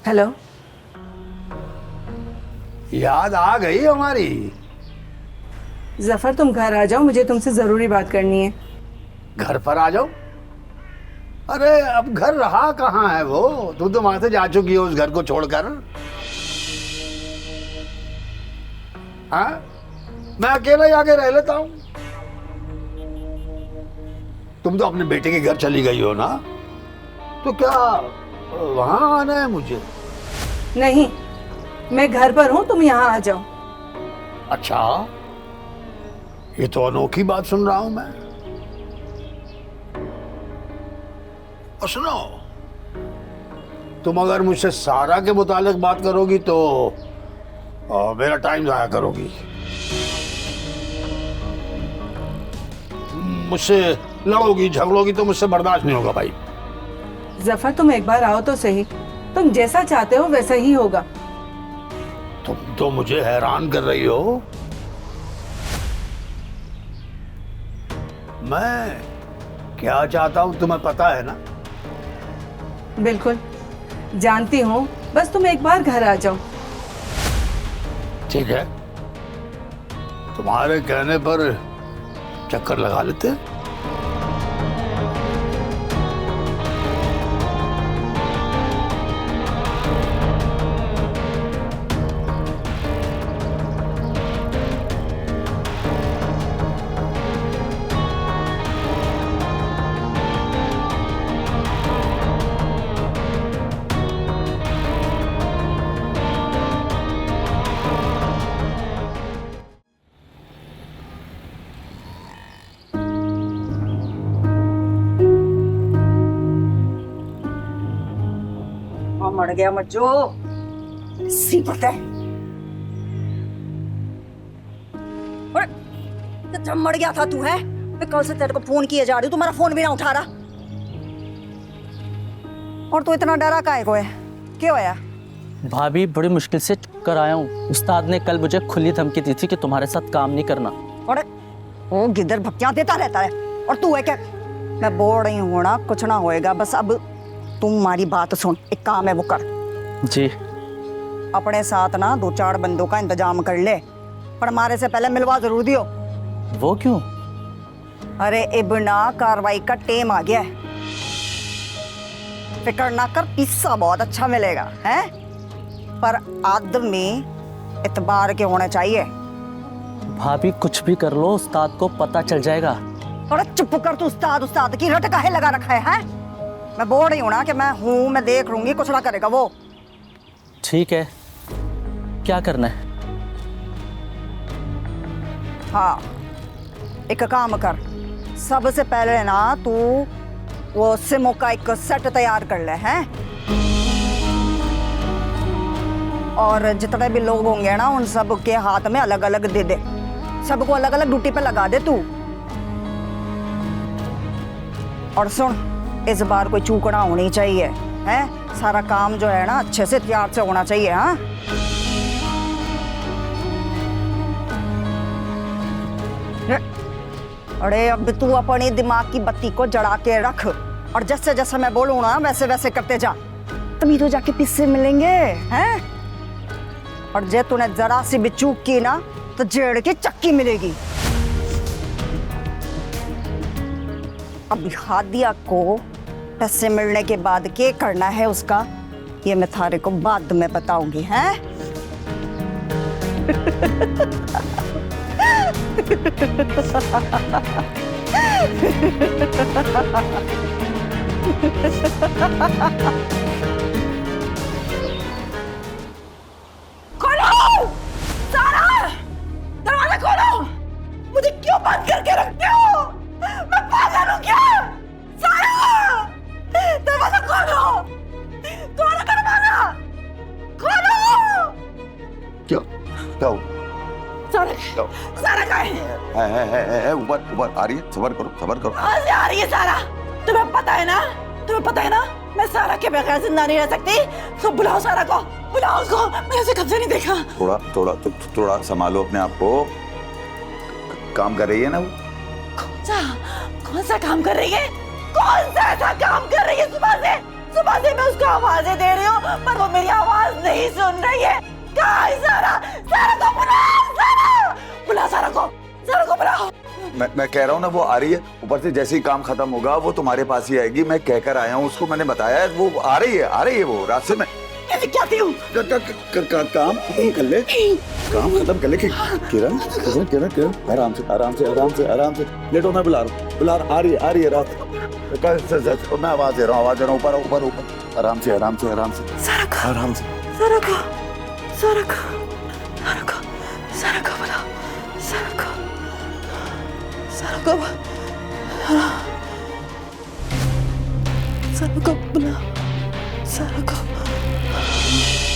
Hello. याद आ गई हमारी। जफर तुम घर आ जाओ, मुझे तुमसे जरूरी बात करनी है। घर पर आ जाओ? अरे अब घर रहा कहाँ है वो? तुम तो वहां से जा चुकी हो उस घर को छोड़कर। हाँ, मैं अकेला ही आके रह लेता हूँ। तुम तो अपने बेटे के घर चली गई हो ना, तो क्या वहां आना है मुझे? नहीं, मैं घर पर हूँ, तुम यहाँ आ जाओ। अच्छा, ये तो अनोखी बात सुन रहा हूं मैं। और सुनो, तुम अगर मुझसे सारा के मुतालिक बात करोगी तो मेरा टाइम जाया करोगी। मुझसे लड़ोगी झगड़ोगी तो मुझसे बर्दाश्त नहीं होगा भाई। जफर तुम एक बार आओ तो सही, तुम जैसा चाहते हो वैसा ही होगा। तुम तो मुझे हैरान कर रही हो। मैं क्या चाहता हूं तुम्हें पता है ना? बिल्कुल जानती हूँ, बस तुम एक बार घर आ जाओ। ठीक है, तुम्हारे कहने पर चक्कर लगा लेते हैं। मर गया मज्जो, सीपत है। जब मर गया था तू है, मैं कल से तेरे को फोन किए जा रही हूँ, तुम्हारा फोन भी ना उठा रहा। और तू इतना डरा काहे को है? क्या होया? भाभी बड़ी मुश्किल से कर आया हूँ। उस्ताद ने कल मुझे खुली धमकी दी थी कि तुम्हारे साथ काम नहीं करना। और वो गिद्दर भक्तियां देता रहता है, और तू है क्या? मैं बोल रही हूँ ना, कुछ ना होएगा। बस अब तुम हमारी बात सुन, एक काम है वो कर। जी। अपने साथ ना 2-4 बंदों का इंतजाम कर ले, पर हमारे से पहले मिलवा जरूर दियो। वो क्यों? अरे इब्ना, कार्रवाई का टेम आ गया है। फिक्र ना कर, पिस्सा बहुत अच्छा मिलेगा है, पर आदमी इतबार के होने चाहिए। भाभी कुछ भी कर लो, उस्ताद को पता चल जाएगा। थोड़ा चुप कर तू, उस्ताद की रट काहे लगा रखा है? मैं बोल रही हूँ ना कि मैं हूँ, मैं देख लूंगी, कुछ ना करेगा वो। ठीक है, क्या करना है? हाँ, एक काम कर, सबसे पहले ना तू वो सिमों का एक सेट तैयार कर ले हैं, और जितने भी लोग होंगे ना उन सब के हाथ में अलग अलग दे दे, सबको अलग अलग ड्यूटी पे लगा दे तू। और सुन, इस बार कोई चूक ना होनी चाहिए है, सारा काम जो है ना अच्छे से तैयार से होना चाहिए। हाँ, अरे अब तू अपने दिमाग की बत्ती को जला के रख, और जैसे जैसे मैं बोलूँ ना वैसे वैसे करते जा, तभी तो जाके पिस्से मिलेंगे हैं। और जे तूने जरा सी भी चूक की ना तो जेड़ की चक्की मिलेगी। अब हादिया को पैसे मिलने के बाद क्या करना है उसका, ये मैं थारे को बाद में बताऊंगी हैं। खोलो सारा, दरवाजा खोलो। मुझे क्यों बंद करके रखते हो? मैं पागल हूँ क्या? सारा, दरवाजा खोलो, खोलो दरवाजा, खोलो। क्या क्या हो? सारा कहाँ है? ऊपर आ रही है, सबर करो। कहाँ से आ रही है सारा? तुम्हें पता है ना, मैं सारा के बगैर जिंदा नहीं रह सकती। तो बुलाओ सारा को, बुलाओ उसको, मैंने उसे कब से नहीं देखा। थोड़ा संभालो अपने आप को। काम कर रही है ना वो? कौन सा काम कर रही है? कौन सा ऐसा काम कर रही है? सुबह से मैं उसको उसको आवाजें दे रही हूँ पर वो मेरी आवाज नहीं सुन रही है। कहाँ है सारा? सारा को बुला, बुला सारा को बुला। मैं कह रहा हूँ ना, वो आ रही है। ऊपर से जैसे ही काम खत्म होगा वो तुम्हारे पास ही आएगी। मैं कहकर आया हूँ उसको, मैंने बताया है, वो आ रही है वो रास्ते में। क्या थी? काम खत्म कर ले, काम खत्म कर ले। किरण किरण किरण किरण आराम से आराम से आराम से आराम से लेटो। मैं बुला रहा हूँ, आ रही है रात। मैं आवाज दे रहा हूँ, ऊपर ऊपर ऊपर। आराम से आराम से आराम से आराम से। सारा को बुला, सारा को बुला।